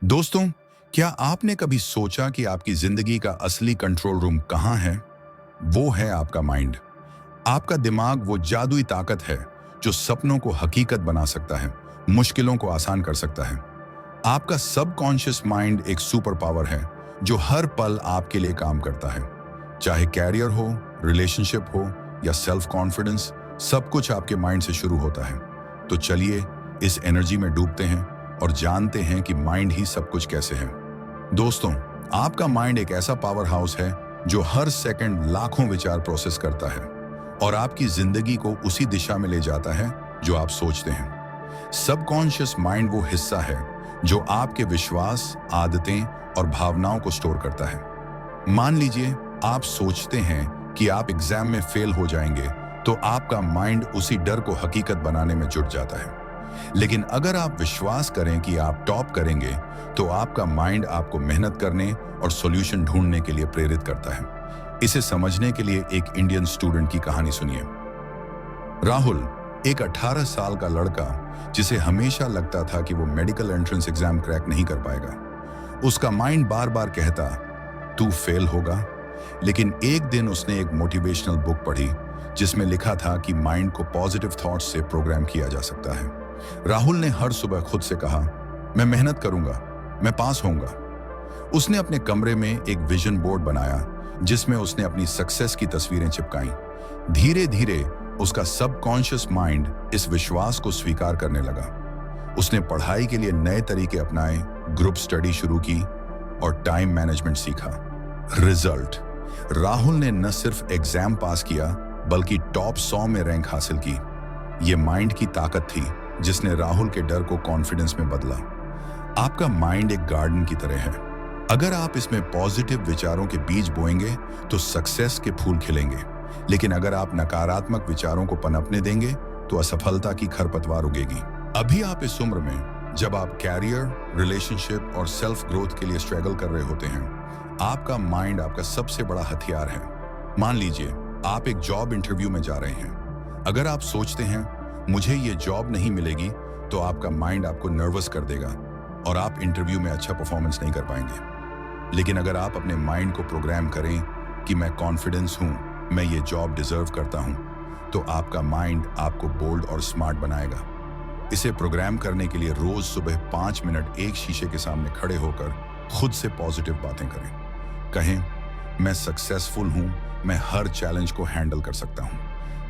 दोस्तों, क्या आपने कभी सोचा कि आपकी जिंदगी का असली कंट्रोल रूम कहाँ है? वो है आपका माइंड। आपका दिमाग वो जादुई ताकत है जो सपनों को हकीकत बना सकता है, मुश्किलों को आसान कर सकता है। आपका सबकॉन्शियस माइंड एक सुपर पावर है जो हर पल आपके लिए काम करता है। चाहे कैरियर हो, रिलेशनशिप हो या सेल्फ कॉन्फिडेंस, सब कुछ आपके माइंड से शुरू होता है। तो चलिए इस एनर्जी में डूबते हैं और जानते हैं कि माइंड ही सब कुछ कैसे है। दोस्तों, आपका माइंड एक ऐसा पावर हाउस है जो हर सेकंड लाखों विचार प्रोसेस करता है और आपकी जिंदगी को उसी दिशा में ले जाता है जो आप सोचते हैं। सबकॉन्शियस माइंड वो हिस्सा है जो आपके विश्वास, आदतें और भावनाओं को स्टोर करता है। मान लीजिए आप सोचते हैं कि आप एग्जाम में फेल हो जाएंगे, तो आपका माइंड उसी डर को हकीकत बनाने में जुट जाता है। लेकिन अगर आप विश्वास करें कि आप टॉप करेंगे, तो आपका माइंड आपको मेहनत करने और सॉल्यूशन ढूंढने के लिए प्रेरित करता है। इसे समझने के लिए एक इंडियन स्टूडेंट की कहानी सुनिए। राहुल, एक 18 साल का लड़का जिसे हमेशा लगता था कि वो मेडिकल एंट्रेंस एग्जाम क्रैक नहीं कर पाएगा। उसका माइंड बार बार कहता, तू फेल होगा। लेकिन एक दिन उसने एक मोटिवेशनल बुक पढ़ी जिसमें लिखा था कि माइंड को पॉजिटिव थॉट्स से प्रोग्राम किया जा सकता है। राहुल ने हर सुबह खुद से कहा, मैं मेहनत करूंगा, मैं पास होऊंगा। उसने अपने कमरे में एक विजन बोर्ड बनाया जिसमें उसने अपनी सक्सेस की तस्वीरें चिपकाईं। धीरे धीरे उसका सबकॉन्शियस माइंड इस विश्वास को स्वीकार करने लगा। उसने पढ़ाई के लिए नए तरीके अपनाए, ग्रुप स्टडी शुरू की और टाइम मैनेजमेंट सीखा। रिजल्ट, राहुल ने न सिर्फ एग्जाम पास किया बल्कि टॉप 100 में रैंक हासिल की। ये माइंड की ताकत थी जिसने राहुल के डर को कॉन्फिडेंस में बदला। आपका माइंड एक गार्डन की तरह है। अगर आप इसमें पॉजिटिव विचारों के बीज बोएंगे तो सक्सेस के फूल खिलेंगे। लेकिन अगर आप नकारात्मक विचारों को पनपने देंगे तो असफलता की खरपतवार उगेगी। अभी आप इस उम्र में, जब आप कैरियर, रिलेशनशिप और सेल्फ ग्रोथ के लिए स्ट्रगल कर रहे होते हैं, आपका माइंड आपका सबसे बड़ा हथियार है। मान लीजिए आप एक जॉब इंटरव्यू में जा रहे हैं। अगर आप सोचते हैं मुझे ये जॉब नहीं मिलेगी, तो आपका माइंड आपको नर्वस कर देगा और आप इंटरव्यू में अच्छा परफॉर्मेंस नहीं कर पाएंगे। लेकिन अगर आप अपने माइंड को प्रोग्राम करें कि मैं कॉन्फिडेंस हूं, मैं ये जॉब डिजर्व करता हूं, तो आपका माइंड आपको बोल्ड और स्मार्ट बनाएगा। इसे प्रोग्राम करने के लिए रोज सुबह 5 मिनट एक शीशे के सामने खड़े होकर खुद से पॉजिटिव बातें करें। कहें, मैं सक्सेसफुल हूं, मैं हर चैलेंज को हैंडल कर सकता हूं।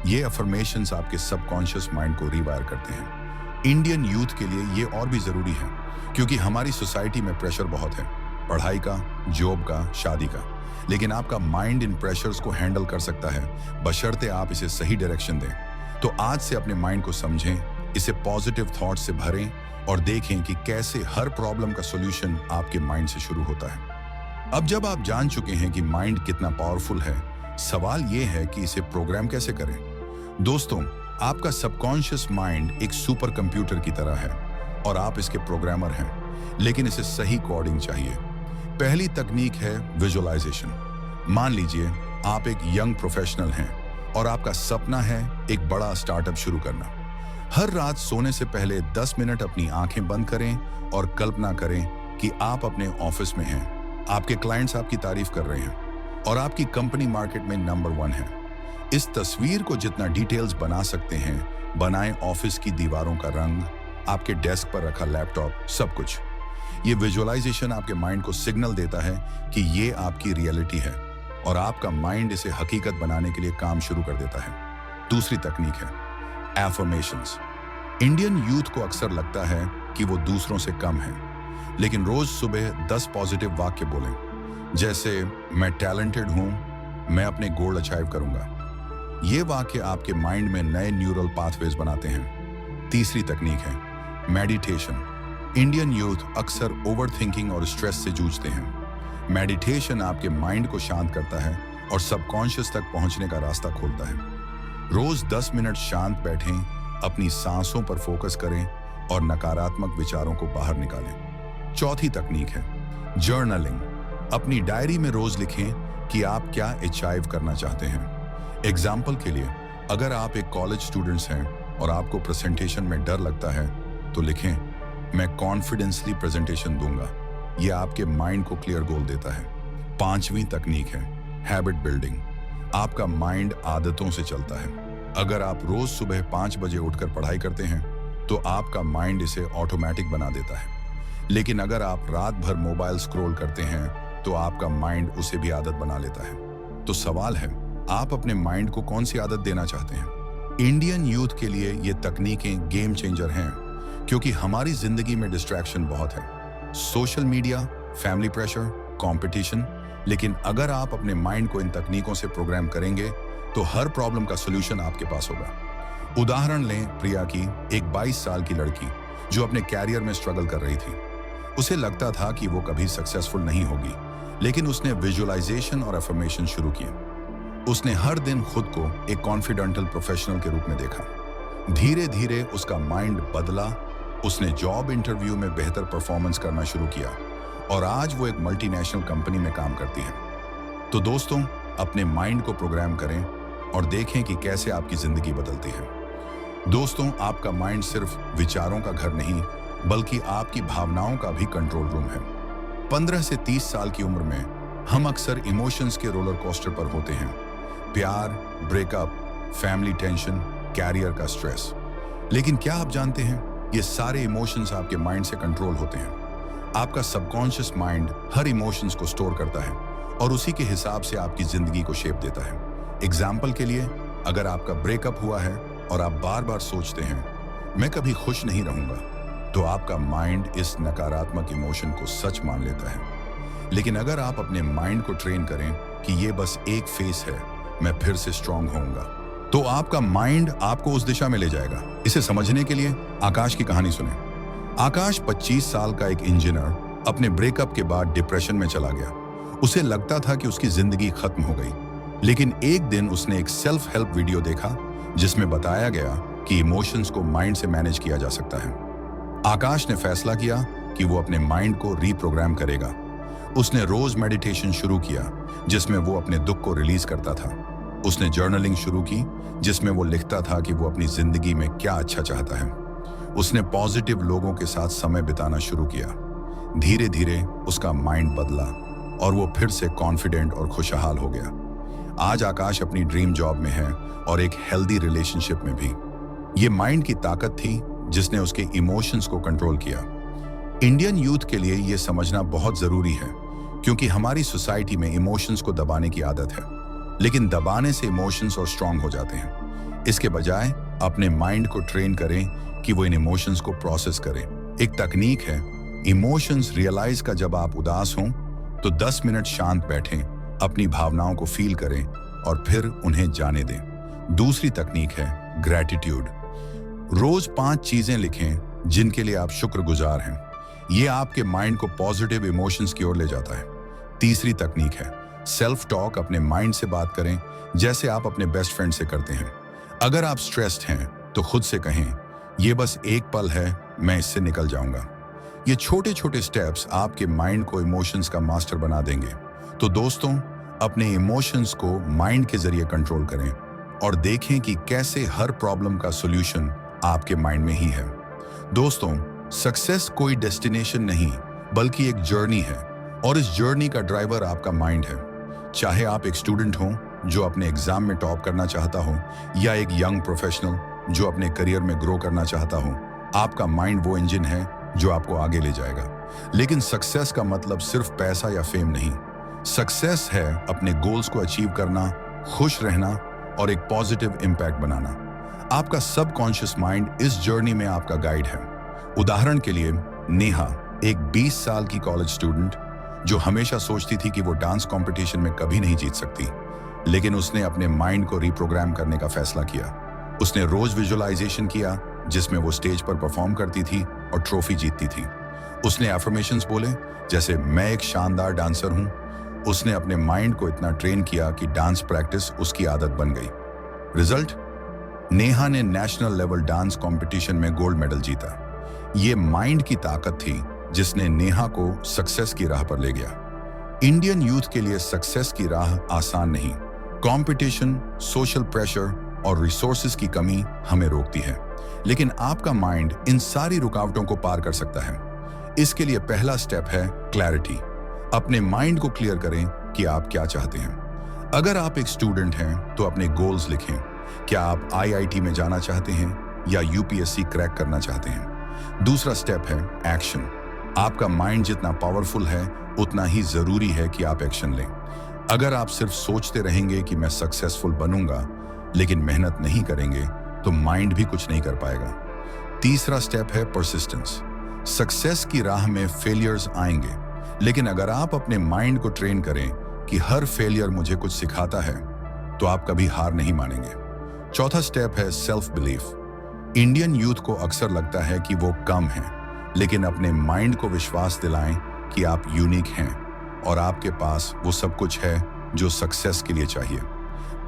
ये अफर्मेशंस आपके सबकॉन्शियस माइंड को रीवायर करते हैं। इंडियन यूथ के लिए ये और भी जरूरी है क्योंकि हमारी सोसाइटी में प्रेशर बहुत है, पढ़ाई का, जॉब का, शादी का। लेकिन आपका माइंड इन प्रेशर्स को हैंडल कर सकता है बशर्ते आप इसे सही डायरेक्शन दें। तो आज से अपने माइंड को समझें, इसे पॉजिटिव थॉट से भरें और देखें कि कैसे हर प्रॉब्लम का सॉल्यूशन आपके माइंड से शुरू होता है। अब जब आप जान चुके हैं कि माइंड कितना पावरफुल है, सवाल यह है कि इसे प्रोग्राम कैसे करें। दोस्तों, आपका सबकॉन्शियस माइंड एक सुपर कंप्यूटर की तरह है और आप इसके प्रोग्रामर हैं, लेकिन इसे सही कोडिंग चाहिए। पहली तकनीक है विजुअलाइजेशन। मान लीजिए आप एक यंग प्रोफेशनल हैं और आपका सपना है एक बड़ा स्टार्टअप शुरू करना। हर रात सोने से पहले 10 मिनट अपनी आंखें बंद करें और कल्पना करें कि आप अपने ऑफिस में हैं, आपके क्लाइंट्स आपकी तारीफ कर रहे हैं और आपकी कंपनी मार्केट में नंबर 1 है। इस तस्वीर को जितना डिटेल्स बना सकते हैं बनाएं। ऑफिस की दीवारों का रंग, आपके डेस्क पर रखा लैपटॉप, सब कुछ। ये विजुअलाइजेशन आपके माइंड को सिग्नल देता है कि ये आपकी रियलिटी है और आपका माइंड इसे हकीकत बनाने के लिए काम शुरू कर देता है। दूसरी तकनीक है एफर्मेशंस। इंडियन यूथ को अक्सर लगता है कि वो दूसरों से कम है, लेकिन रोज सुबह 10 पॉजिटिव वाक्य बोलें, जैसे मैं टैलेंटेड हूं, मैं अपने गोल अचीव करूंगा। ये वाक्य आपके माइंड में नए न्यूरल पाथवेज बनाते हैं। तीसरी तकनीक है मेडिटेशन। इंडियन यूथ अक्सर ओवरथिंकिंग और स्ट्रेस से जूझते हैं। मेडिटेशन आपके माइंड को शांत करता है और सबकॉन्शियस तक पहुंचने का रास्ता खोलता है। रोज 10 मिनट शांत बैठें, अपनी सांसों पर फोकस करें और नकारात्मक विचारों को बाहर निकालें। चौथी तकनीक है जर्नलिंग। अपनी डायरी में रोज लिखें कि आप क्या अचीव करना चाहते हैं। एग्जाम्पल के लिए, अगर आप एक कॉलेज स्टूडेंट्स हैं और आपको प्रेजेंटेशन में डर लगता है, तो लिखें, मैं कॉन्फिडेंसली प्रेजेंटेशन दूंगा। ये आपके माइंड को क्लियर गोल देता है। पांचवी तकनीक है हैबिट बिल्डिंग। आपका माइंड आदतों से चलता है। अगर आप रोज सुबह 5 बजे उठकर पढ़ाई करते हैं तो आपका माइंड इसे ऑटोमेटिक बना देता है। लेकिन अगर आप रात भर मोबाइल स्क्रॉल करते हैं तो आपका माइंड उसे भी आदत बना लेता है। तो सवाल है, आप अपने माइंड को कौन सी आदत देना चाहते हैं? इंडियन यूथ के लिए ये तकनीकें गेम चेंजर हैं, क्योंकि हमारी जिंदगी में डिस्ट्रैक्शन बहुत है। Social media, family pressure, competition. लेकिन अगर आप अपने माइंड को इन तकनीकों से प्रोग्राम करेंगे तो हर प्रॉब्लम का सॉल्यूशन आपके पास होगा। उदाहरण लें प्रिया की, एक 22 साल की लड़की जो अपने कैरियर में स्ट्रगल कर रही थी। उसे लगता था कि वो कभी सक्सेसफुल नहीं होगी, लेकिन उसने विजुअलाइजेशन और अफर्मेशन शुरू किए। उसने हर दिन खुद को एक कॉन्फिडेंटल प्रोफेशनल के रूप में देखा। धीरे धीरे उसका माइंड बदला। उसने जॉब इंटरव्यू में बेहतर परफॉर्मेंस करना शुरू किया और आज वो एक मल्टीनेशनल कंपनी में काम करती है। तो दोस्तों, अपने माइंड को प्रोग्राम करें और देखें कि कैसे आपकी जिंदगी बदलती है। दोस्तों, आपका माइंड सिर्फ विचारों का घर नहीं, बल्कि आपकी भावनाओं का भी कंट्रोल रूम है। 15 से 30 साल की उम्र में हम अक्सर इमोशंस के रोलर कोस्टर पर होते हैं। प्यार, ब्रेकअप, फैमिली टेंशन, कैरियर का स्ट्रेस। लेकिन क्या आप जानते हैं, ये सारे इमोशंस आपके माइंड से कंट्रोल होते हैं। आपका सबकॉन्शियस माइंड हर इमोशंस को स्टोर करता है और उसी के हिसाब से आपकी जिंदगी को शेप देता है। एग्जाम्पल के लिए, अगर आपका ब्रेकअप हुआ है और आप बार बार सोचते हैं मैं कभी खुश नहीं रहूंगा, तो आपका माइंड इस नकारात्मक इमोशन को सच मान लेता है। लेकिन अगर आप अपने माइंड को ट्रेन करें कि ये बस एक फेस है, मैं फिर से स्ट्रांग होऊंगा, तो आपका माइंड आपको उस दिशा में ले जाएगा। इसे समझने के लिए आकाश की कहानी सुने। आकाश 25 साल का एक इंजीनियर अपने ब्रेकअप के बाद डिप्रेशन में चला गया। उसे लगता था कि उसकी जिंदगी खत्म हो गई। लेकिन एक दिन उसने एक सेल्फ हेल्प वीडियो देखा जिसमें बताया गया कि इमोशंस को माइंड से मैनेज किया जा सकता है। आकाश ने फैसला किया कि वो अपने माइंड को रीप्रोग्राम करेगा। उसने रोज मेडिटेशन शुरू किया जिसमें वो अपने दुख को रिलीज करता था। उसने जर्नलिंग शुरू की जिसमें वो लिखता था कि वो अपनी जिंदगी में क्या अच्छा चाहता है। उसने पॉजिटिव लोगों के साथ समय बिताना शुरू किया। धीरे धीरे उसका माइंड बदला और वो फिर से कॉन्फिडेंट और खुशहाल हो गया। आज आकाश अपनी ड्रीम जॉब में है और एक हेल्दी रिलेशनशिप में भी। ये माइंड की ताकत थी जिसने उसके इमोशंस को कंट्रोल किया। इंडियन यूथ के लिए ये समझना बहुत जरूरी है, क्योंकि हमारी सोसाइटी में इमोशंस को दबाने की आदत है। लेकिन दबाने से इमोशंस और स्ट्रांग हो जाते हैं। इसके बजाय अपने माइंड को ट्रेन करें कि वो इन इमोशंस को प्रोसेस करें। एक तकनीक है इमोशंस रियलाइज का। जब आप उदास हों तो 10 मिनट शांत बैठें, अपनी भावनाओं को फील करें और फिर उन्हें जाने दें। दूसरी तकनीक है ग्रैटिट्यूड। रोज 5 चीजें लिखें जिनके लिए आप शुक्रगुजार हैं। ये आपके माइंड को पॉजिटिव इमोशंस की ओर ले जाता है। तीसरी तकनीक है सेल्फ टॉक। अपने माइंड से बात करें जैसे आप अपने बेस्ट फ्रेंड से करते हैं। अगर आप स्ट्रेस्ड हैं तो खुद से कहें, ये बस एक पल है, मैं इससे निकल जाऊंगा। ये छोटे छोटे स्टेप्स आपके माइंड को इमोशंस का मास्टर बना देंगे। तो दोस्तों, अपने इमोशंस को माइंड के जरिए कंट्रोल करें और देखें कि कैसे हर प्रॉब्लम का सॉल्यूशन आपके माइंड में ही है। दोस्तों, सक्सेस कोई डेस्टिनेशन नहीं, बल्कि एक जर्नी है और इस जर्नी का ड्राइवर आपका माइंड है। चाहे आप एक स्टूडेंट हो जो अपने एग्जाम में टॉप करना चाहता हो, या एक यंग प्रोफेशनल जो अपने करियर में ग्रो करना चाहता हो, आपका माइंड वो इंजन है जो आपको आगे ले जाएगा। लेकिन सक्सेस का मतलब सिर्फ पैसा या फेम नहीं। सक्सेस है अपने गोल्स को अचीव करना, खुश रहना और एक पॉजिटिव इम्पैक्ट बनाना। आपका सबकॉन्शियस माइंड इस जर्नी में आपका गाइड है। उदाहरण के लिए, नेहा एक 20 साल की कॉलेज स्टूडेंट जो हमेशा सोचती थी कि वो डांस कंपटीशन में कभी नहीं जीत सकती, लेकिन उसने अपने माइंड को रिप्रोग्राम करने का फैसला किया। उसने रोज विजुअलाइजेशन किया जिसमें वो स्टेज पर परफॉर्म करती थी और ट्रॉफी जीतती थी। उसने एफर्मेशंस बोले जैसे मैं एक शानदार डांसर हूं। उसने अपने माइंड को इतना ट्रेन किया कि डांस प्रैक्टिस उसकी आदत बन गई। रिजल्ट, नेहा ने नेशनल लेवल डांस कंपटीशन में गोल्ड मेडल जीता। ये माइंड की ताकत थी जिसने नेहा को सक्सेस की राह पर ले गया। इंडियन यूथ के लिए सक्सेस की राह आसान नहीं। कंपटीशन, सोशल प्रेशर और रिसोर्सेज की कमी हमें रोकती है, लेकिन आपका माइंड इन सारी रुकावटों को पार कर सकता है। इसके लिए पहला स्टेप है क्लैरिटी। अपने माइंड को क्लियर करें कि आप क्या चाहते हैं। अगर आप एक स्टूडेंट हैं तो अपने गोल्स लिखें। क्या आप आईआईटी में जाना चाहते हैं या यूपीएससी क्रैक करना चाहते हैं? दूसरा स्टेप है एक्शन। आपका माइंड जितना पावरफुल है उतना ही जरूरी है कि आप एक्शन लें। अगर आप सिर्फ सोचते रहेंगे कि मैं सक्सेसफुल बनूंगा लेकिन मेहनत नहीं करेंगे तो माइंड भी कुछ नहीं कर पाएगा। तीसरा स्टेप है परसिस्टेंस। सक्सेस की राह में फेलियर्स आएंगे, लेकिन अगर आप अपने माइंड को ट्रेन करें कि हर फेलियर मुझे कुछ सिखाता है तो आप कभी हार नहीं मानेंगे। चौथा स्टेप है सेल्फ बिलीफ। इंडियन यूथ को अक्सर लगता है कि वो कम है, लेकिन अपने माइंड को विश्वास दिलाएं कि आप यूनिक हैं और आपके पास वो सब कुछ है जो सक्सेस के लिए चाहिए।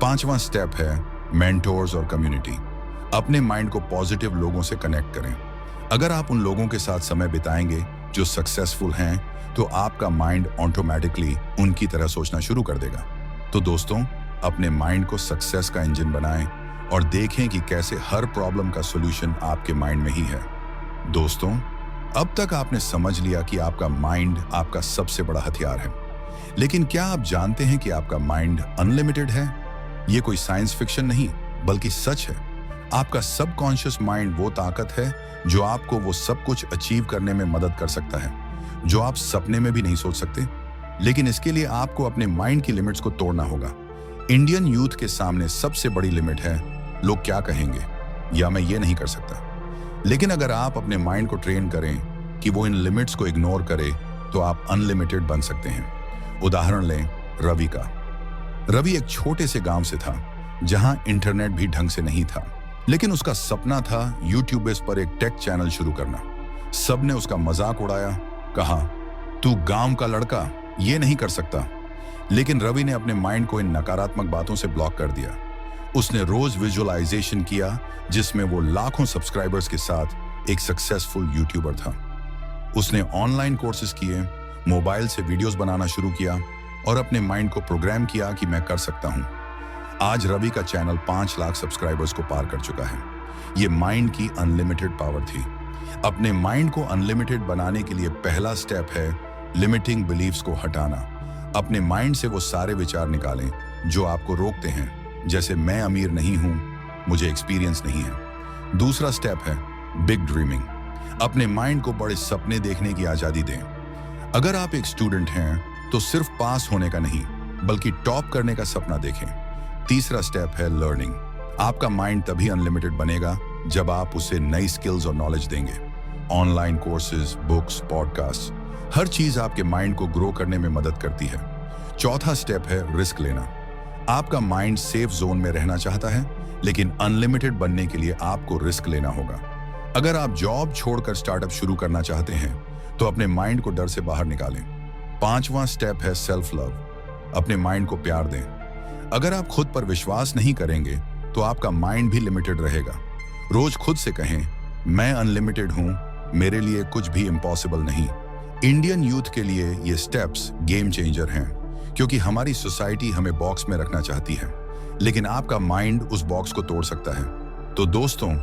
पांचवा स्टेप है मेंटोर्स और कम्युनिटी। अपने माइंड को पॉजिटिव लोगों से कनेक्ट करें। अगर आप उन लोगों के साथ समय बिताएंगे जो सक्सेसफुल हैं तो आपका माइंड ऑटोमेटिकली उनकी तरह सोचना शुरू कर देगा। तो दोस्तों, अपने माइंड को सक्सेस का इंजन बनाएं और देखें कि कैसे हर प्रॉब्लम का सॉल्यूशन आपके माइंड में ही है। दोस्तों, अब तक आपने समझ लिया कि आपका माइंड आपका सबसे बड़ा हथियार है, लेकिन क्या आप जानते हैं कि आपका माइंड अनलिमिटेड है? ये कोई साइंस फिक्शन नहीं बल्कि सच है। आपका सबकॉन्शियस माइंड वो ताकत है जो आपको वो सब कुछ अचीव करने में मदद कर सकता है जो आप सपने में भी नहीं सोच सकते। लेकिन इसके लिए आपको अपने माइंड की लिमिट्स को तोड़ना होगा। इंडियन यूथ के सामने सबसे बड़ी लिमिट है लोग क्या कहेंगे या मैं ये नहीं कर सकता। लेकिन अगर आप अपने माइंड को ट्रेन करें कि वो इन लिमिट्स को इग्नोर करे तो आप अनलिमिटेड बन सकते हैं। उदाहरण लें रवि का। रवि एक छोटे से गांव से था जहां इंटरनेट भी ढंग से नहीं था, लेकिन उसका सपना था यूट्यूब पर एक टेक चैनल शुरू करना। सबने उसका मजाक उड़ाया, कहा तू गांव का लड़का ये नहीं कर सकता। लेकिन रवि ने अपने माइंड को इन नकारात्मक बातों से ब्लॉक कर दिया। उसने रोज विजुअलाइजेशन किया जिसमें वो लाखों सब्सक्राइबर्स के साथ एक सक्सेसफुल यूट्यूबर था। उसने ऑनलाइन कोर्सेज किए, मोबाइल से वीडियोस बनाना शुरू किया और अपने माइंड को प्रोग्राम किया कि मैं कर सकता हूं। आज रवि का चैनल 5 लाख सब्सक्राइबर्स को पार कर चुका है। ये माइंड की अनलिमिटेड पावर थी। अपने माइंड को अनलिमिटेड बनाने के लिए पहला स्टेप है लिमिटिंग बिलीफ्स को हटाना। अपने माइंड से वो सारे विचार निकालें जो आपको रोकते हैं, जैसे मैं अमीर नहीं हूं, मुझे एक्सपीरियंस नहीं है। दूसरा स्टेप है बिग ड्रीमिंग। अपने माइंड को बड़े सपने देखने की आजादी दें। अगर आप एक स्टूडेंट हैं तो सिर्फ पास होने का नहीं बल्कि टॉप करने का सपना देखें। तीसरा स्टेप है लर्निंग। आपका माइंड तभी अनलिमिटेड बनेगा जब आप उसे नई स्किल्स और नॉलेज देंगे। ऑनलाइन कोर्सेज, बुक्स, पॉडकास्ट, हर चीज आपके माइंड को ग्रो करने में मदद करती है। चौथा स्टेप है रिस्क लेना। आपका माइंड सेफ जोन में रहना चाहता है, लेकिन अनलिमिटेड बनने के लिए आपको रिस्क लेना होगा। अगर आप जॉब छोड़कर स्टार्टअप शुरू करना चाहते हैं तो अपने माइंड को डर से बाहर निकालें। पांचवा स्टेप है सेल्फ लव। अपने माइंड को प्यार दें। अगर आप खुद पर विश्वास नहीं करेंगे तो आपका माइंड भी लिमिटेड रहेगा। रोज खुद से कहें मैं अनलिमिटेड हूं, मेरे लिए कुछ भी इम्पॉसिबल नहीं। इंडियन यूथ के लिए ये स्टेप्स गेम चेंजर हैं, क्योंकि हमारी सोसाइटी हमें बॉक्स में रखना चाहती है, लेकिन आपका माइंड उस बॉक्स को तोड़ सकता है। तो दोस्तों,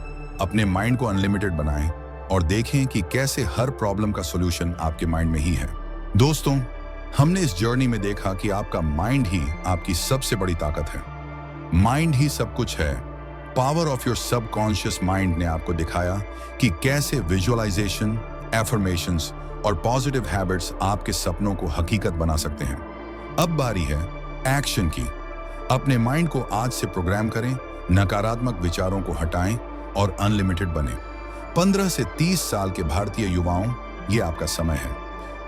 अपने माइंड को अनलिमिटेड बनाएं और देखें कि कैसे हर प्रॉब्लम का सॉल्यूशन आपके माइंड में ही है। दोस्तों, हमने इस जर्नी में देखा कि आपका माइंड ही आपकी सबसे बड़ी ताकत है। माइंड ही सब कुछ है। Power of your subconscious mind ने आपको दिखाया कि कैसे विजुअलाइजेशन, एफर्मेशंस और पॉजिटिव हैबिट्स आपके सपनों को हकीकत बना सकते हैं। अब बारी है एक्शन की। अपने माइंड को आज से प्रोग्राम करें, नकारात्मक विचारों को हटाएं और अनलिमिटेड बने। 15 से 30 साल के भारतीय युवाओं, ये आपका समय है।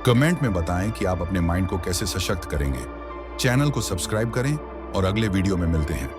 कमेंट में बताएं कि आप अपने माइंड को कैसे सशक्त करेंगे। चैनल को सब्सक्राइब करें और अगले वीडियो में मिलते हैं।